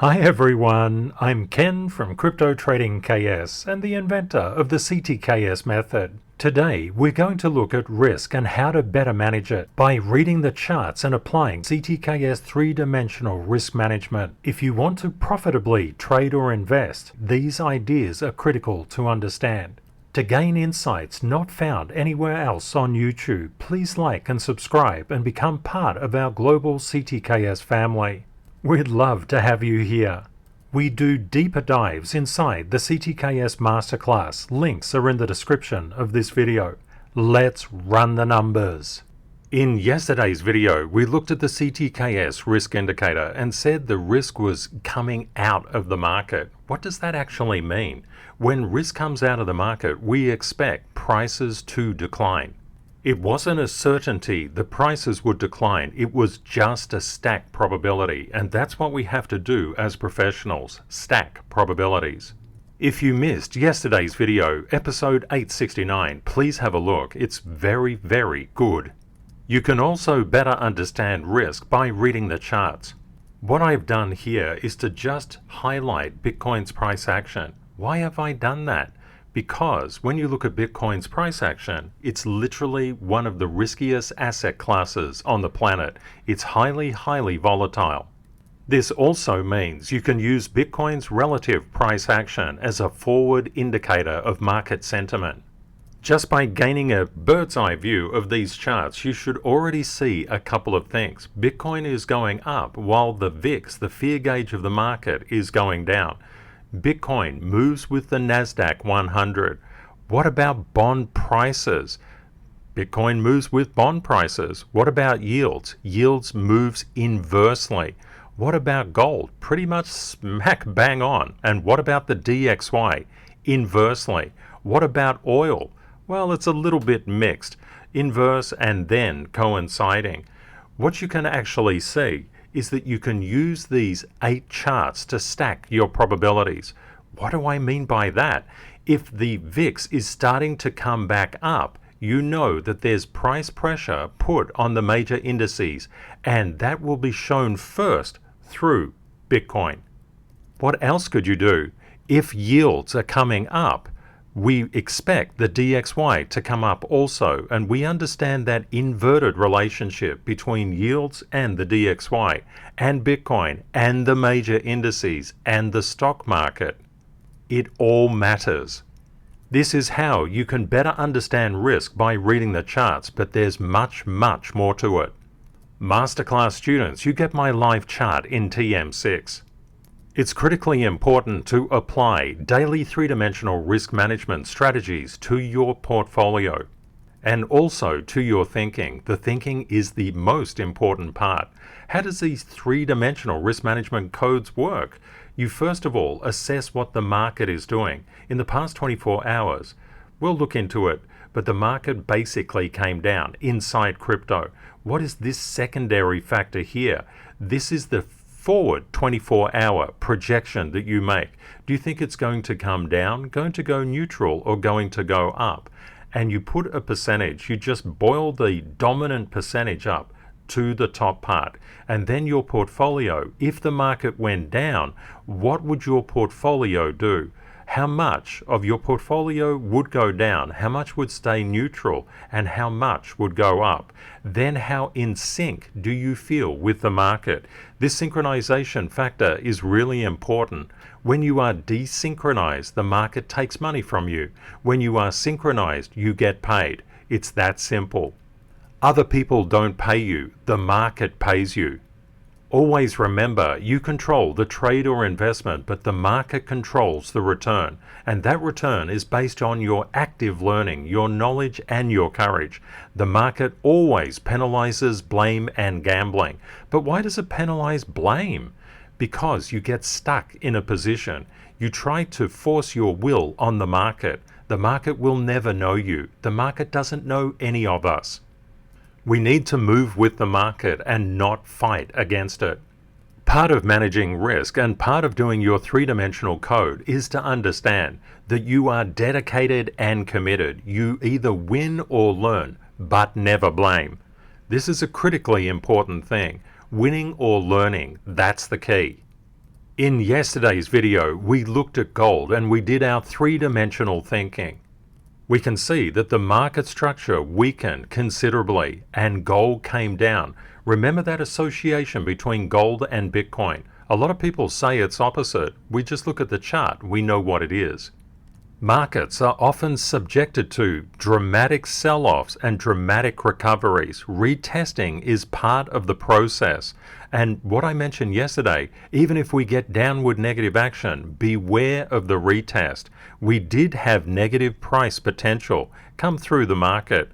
Hi everyone, I'm Ken from CryptoTradingKS and the inventor of the CTKS method. Today we're going to look at risk and how to better manage it by reading the charts and applying CTKS three-dimensional risk management. If you want to profitably trade or invest, these ideas are critical to understand. To gain insights not found anywhere else on YouTube, please like and subscribe and become part of our global CTKS family. We'd love to have you here. We do deeper dives inside the CTKS Masterclass. Links are in the description of this video. Let's run the numbers. In yesterday's video, we looked at the CTKS risk indicator and said the risk was coming out of the market. What does that actually mean? When risk comes out of the market, we expect prices to decline. It wasn't a certainty the prices would decline, it was just a stack probability, and that's what we have to do as professionals, stack probabilities. If you missed yesterday's video, episode 869, please have a look, it's very, very good. You can also better understand risk by reading the charts. What I've done here is to just highlight Bitcoin's price action. Why have I done that? Because when you look at Bitcoin's price action, it's literally one of the riskiest asset classes on the planet. It's highly, highly volatile. This also means you can use Bitcoin's relative price action as a forward indicator of market sentiment. Just by gaining a bird's eye view of these charts, you should already see a couple of things. Bitcoin is going up while the VIX, the fear gauge of the market, is going down. Bitcoin moves with the Nasdaq 100. What about bond prices? Bitcoin moves with bond prices. What about yields? Yields moves inversely. What about gold? Pretty much smack bang on. And what about the DXY? Inversely. What about oil? Well, it's a little bit mixed. Inverse and then coinciding. What you can actually see is that you can use these 8 charts to stack your probabilities. What do I mean by that? If the VIX is starting to come back up, you know that there's price pressure put on the major indices, and that will be shown first through Bitcoin. What else could you do? If yields are coming up, we expect the DXY to come up also, and we understand that inverted relationship between yields and the DXY and Bitcoin and the major indices and the stock market. It all matters. This is how you can better understand risk by reading the charts, but there's much, much more to it. Masterclass students, you get my live chart in TM6. It's critically important to apply daily three-dimensional risk management strategies to your portfolio and also to your thinking. The thinking is the most important part. How does these three-dimensional risk management codes work? You first of all assess what the market is doing. In the past 24 hours, we'll look into it, but the market basically came down inside crypto. What is this secondary factor here? This is the forward 24-hour projection that you make. Do you think it's going to come down, going to go neutral, or going to go up? And you put a percentage, you just boil the dominant percentage up to the top part. And then your portfolio, if the market went down, what would your portfolio do? How much of your portfolio would go down? How much would stay neutral? And how much would go up? Then how in sync do you feel with the market? This synchronization factor is really important. When you are desynchronized, the market takes money from you. When you are synchronized, you get paid. It's that simple. Other people don't pay you, the market pays you. Always remember, you control the trade or investment, but the market controls the return. And that return is based on your active learning, your knowledge and your courage. The market always penalizes blame and gambling. But why does it penalize blame? Because you get stuck in a position. You try to force your will on the market. The market will never know you. The market doesn't know any of us. We need to move with the market and not fight against it. Part of managing risk and part of doing your three-dimensional code is to understand that you are dedicated and committed. You either win or learn, but never blame. This is a critically important thing. Winning or learning, that's the key. In yesterday's video, we looked at gold and we did our three-dimensional thinking. We can see that the market structure weakened considerably and gold came down. Remember that association between gold and Bitcoin. A lot of people say it's opposite. We just look at the chart, we know what it is. Markets are often subjected to dramatic sell-offs and dramatic recoveries. Retesting is part of the process. And what I mentioned yesterday, even if we get downward negative action, beware of the retest. We did have negative price potential come through the market,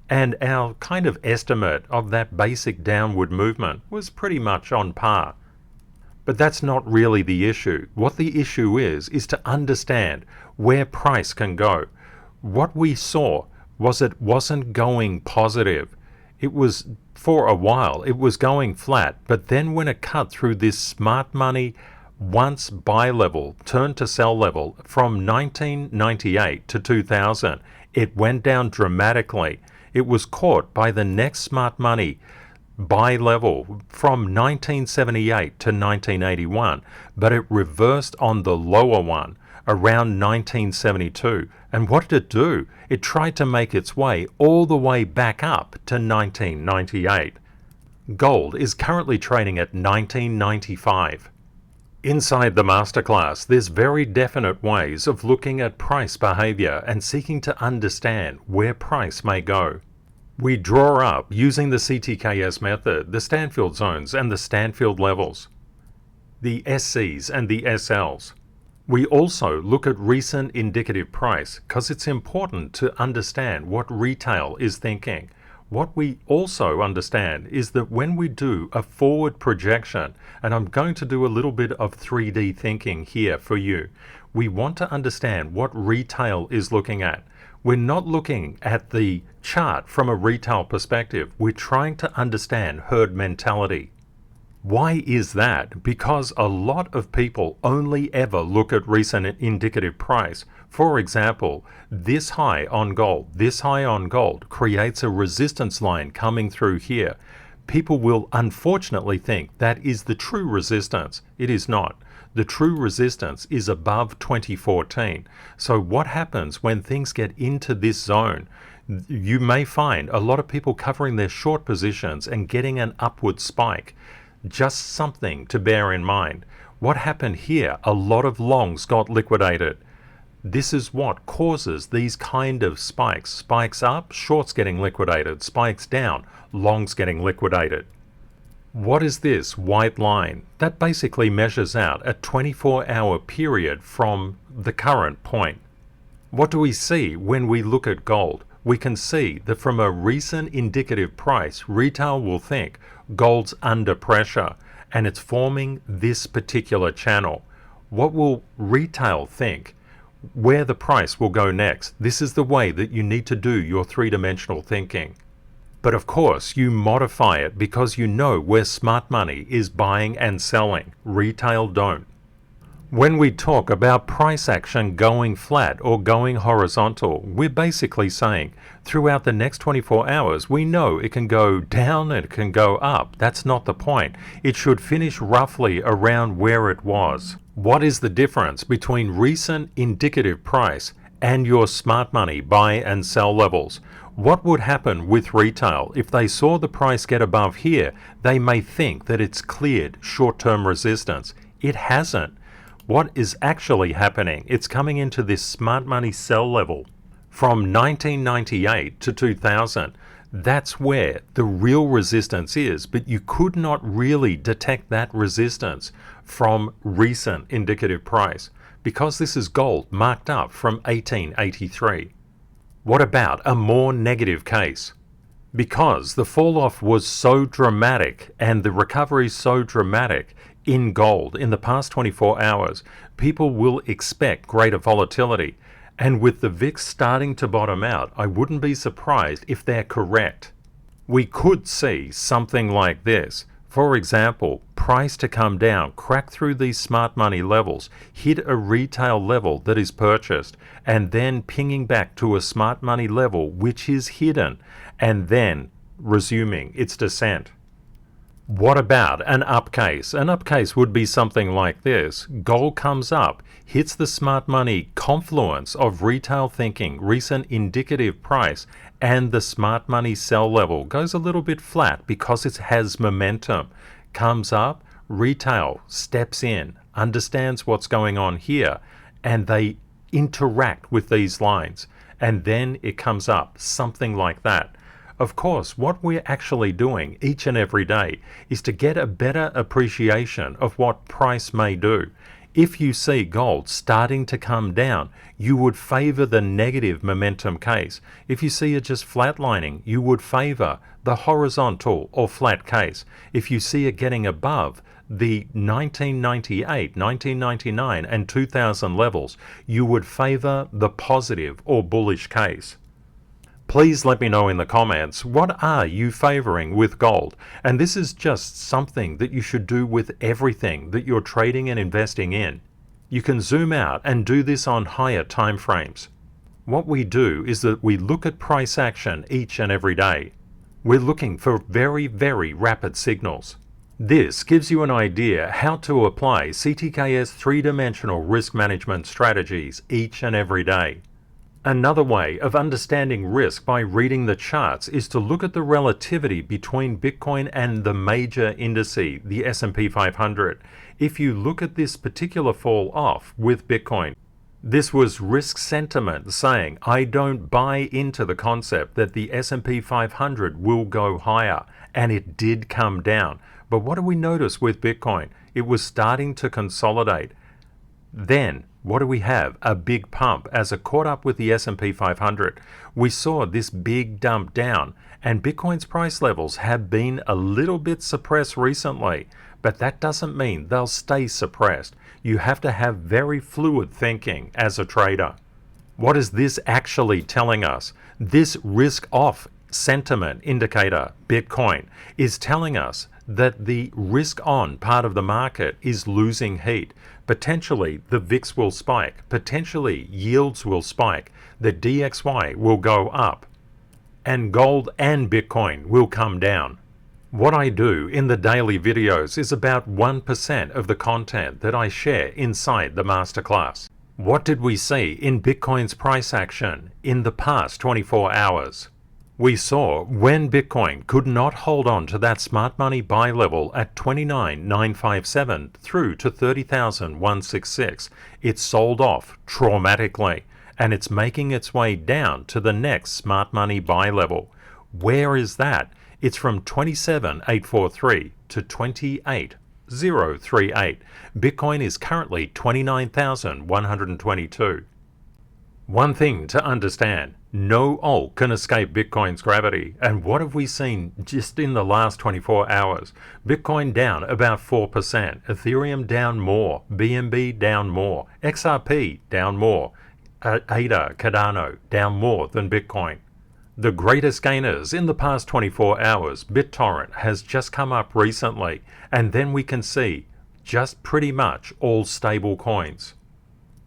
and our kind of estimate of that basic downward movement was pretty much on par. But that's not really the issue. What the issue is to understand where price can go. What we saw was it wasn't going positive. It was, for a while, it was going flat, but then when it cut through this smart money once buy level, turned to sell level from 1998 to 2000, it went down dramatically. It was caught by the next smart money buy level from 1978 to 1981, but it reversed on the lower one around 1972. And what did it do? It tried to make its way all the way back up to 1998. Gold is currently trading at 1995. Inside the masterclass, there's very definite ways of looking at price behavior and seeking to understand where price may go. We draw up, using the CTKS method, the Stanfield zones and the Stanfield levels, the SCs and the SLs. We also look at recent indicative price because it's important to understand what retail is thinking. What we also understand is that when we do a forward projection, and I'm going to do a little bit of 3D thinking here for you, we want to understand what retail is looking at. We're not looking at the chart from a retail perspective. We're trying to understand herd mentality. Why is that? Because a lot of people only ever look at recent indicative price. For example, this high on gold creates a resistance line coming through here. People will unfortunately think that is the true resistance. It is not. The true resistance is above 2014. So what happens when things get into this zone? You may find a lot of people covering their short positions and getting an upward spike. Just something to bear in mind. What happened here? A lot of longs got liquidated. This is what causes these kind of spikes. Spikes up, shorts getting liquidated. Spikes down, longs getting liquidated. What is this white line? That basically measures out a 24-hour period from the current point. What do we see when we look at gold? We can see that from a recent indicative price, retail will think gold's under pressure and it's forming this particular channel. What will retail think? Where the price will go next? This is the way that you need to do your three-dimensional thinking. But of course, you modify it because you know where smart money is buying and selling. Retail don't. When we talk about price action going flat or going horizontal, we're basically saying throughout the next 24 hours, we know it can go down and it can go up. That's not the point. It should finish roughly around where it was. What is the difference between recent indicative price and your smart money buy and sell levels? What would happen with retail if they saw the price get above here? They may think that it's cleared short-term resistance. It hasn't. What is actually happening? It's coming into this smart money sell level from 1998 to 2000. That's where the real resistance is, but you could not really detect that resistance from recent indicative price because this is gold marked up from 1883. What about a more negative case? Because the fall off was so dramatic and the recovery so dramatic in gold in the past 24 hours, people will expect greater volatility. And with the VIX starting to bottom out, I wouldn't be surprised if they're correct. We could see something like this. For example, price to come down, crack through these smart money levels, hit a retail level that is purchased, and then pinging back to a smart money level which is hidden, and then resuming its descent. What about an up case? An up case would be something like this. Gold comes up, hits the smart money confluence of retail thinking, recent indicative price, and the smart money sell level goes a little bit flat because it has momentum. Comes up, retail steps in, understands what's going on here, and they interact with these lines. And then it comes up, something like that. Of course, what we're actually doing each and every day is to get a better appreciation of what price may do. If you see gold starting to come down, you would favor the negative momentum case. If you see it just flatlining, you would favor the horizontal or flat case. If you see it getting above the 1998, 1999 and 2000 levels, you would favor the positive or bullish case. Please let me know in the comments, what are you favoring with gold? And this is just something that you should do with everything that you're trading and investing in. You can zoom out and do this on higher time frames. What we do is that we look at price action each and every day. We're looking for very, very rapid signals. This gives you an idea how to apply CTKS three-dimensional risk management strategies each and every day. Another way of understanding risk by reading the charts is to look at the relativity between Bitcoin and the major indice, the SP 500. If you look at this particular fall off with Bitcoin, this was risk sentiment saying, I don't buy into the concept that the SP 500 will go higher, and it did come down. But what do we notice with Bitcoin? It was starting to consolidate. Then, what do we have? A big pump as it caught up with the S&P 500. We saw this big dump down, and Bitcoin's price levels have been a little bit suppressed recently, but that doesn't mean they'll stay suppressed. You have to have very fluid thinking as a trader. What is this actually telling us? This risk-off sentiment indicator, Bitcoin, is telling us that the risk-on part of the market is losing heat. Potentially, the VIX will spike. Potentially, yields will spike. The DXY will go up. And gold and Bitcoin will come down. What I do in the daily videos is about 1% of the content that I share inside the masterclass. What did we see in Bitcoin's price action in the past 24 hours? We saw when Bitcoin could not hold on to that smart money buy level at 29,957 through to 30,166, it sold off traumatically, and it's making its way down to the next smart money buy level. Where is that? It's from 27,843 to 28,038. Bitcoin is currently 29,122. One thing to understand, no alt can escape Bitcoin's gravity. And what have we seen just in the last 24 hours? Bitcoin down about 4%, Ethereum down more, BNB down more, XRP down more, ADA, Cardano down more than Bitcoin. The greatest gainers in the past 24 hours, BitTorrent has just come up recently, and then we can see just pretty much all stable coins.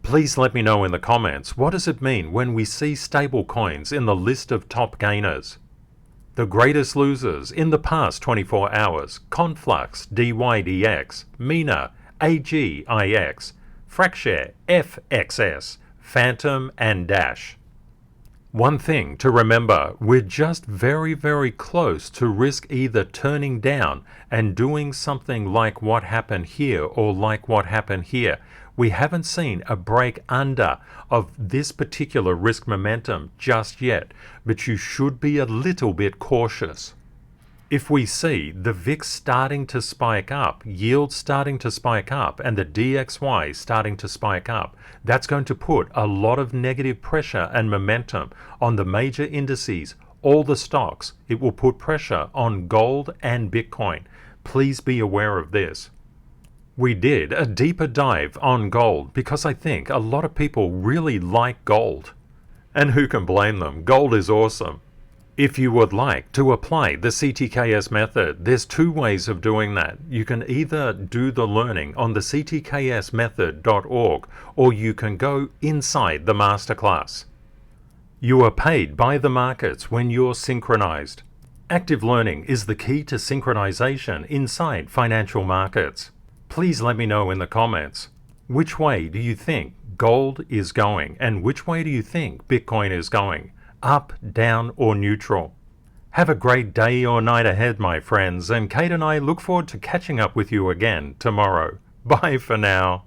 Please let me know in the comments, what does it mean when we see stable coins in the list of top gainers? The greatest losers in the past 24 hours, Conflux, DYDX, Mina, AGIX, Fracshare, FXS, Phantom and Dash. One thing to remember, we're just very, very close to risk either turning down and doing something like what happened here or like what happened here. We haven't seen a break under of this particular risk momentum just yet, but you should be a little bit cautious. If we see the VIX starting to spike up, yields starting to spike up, and the DXY starting to spike up, that's going to put a lot of negative pressure and momentum on the major indices, all the stocks. It will put pressure on gold and Bitcoin. Please be aware of this. We did a deeper dive on gold because I think a lot of people really like gold. And who can blame them? Gold is awesome. If you would like to apply the CTKS method, there's two ways of doing that. You can either do the learning on the ctksmethod.org or you can go inside the masterclass. You are paid by the markets when you're synchronized. Active learning is the key to synchronization inside financial markets. Please let me know in the comments, which way do you think gold is going and which way do you think Bitcoin is going? Up, down, or neutral? Have a great day or night ahead, my friends, and Kate and I look forward to catching up with you again tomorrow. Bye for now.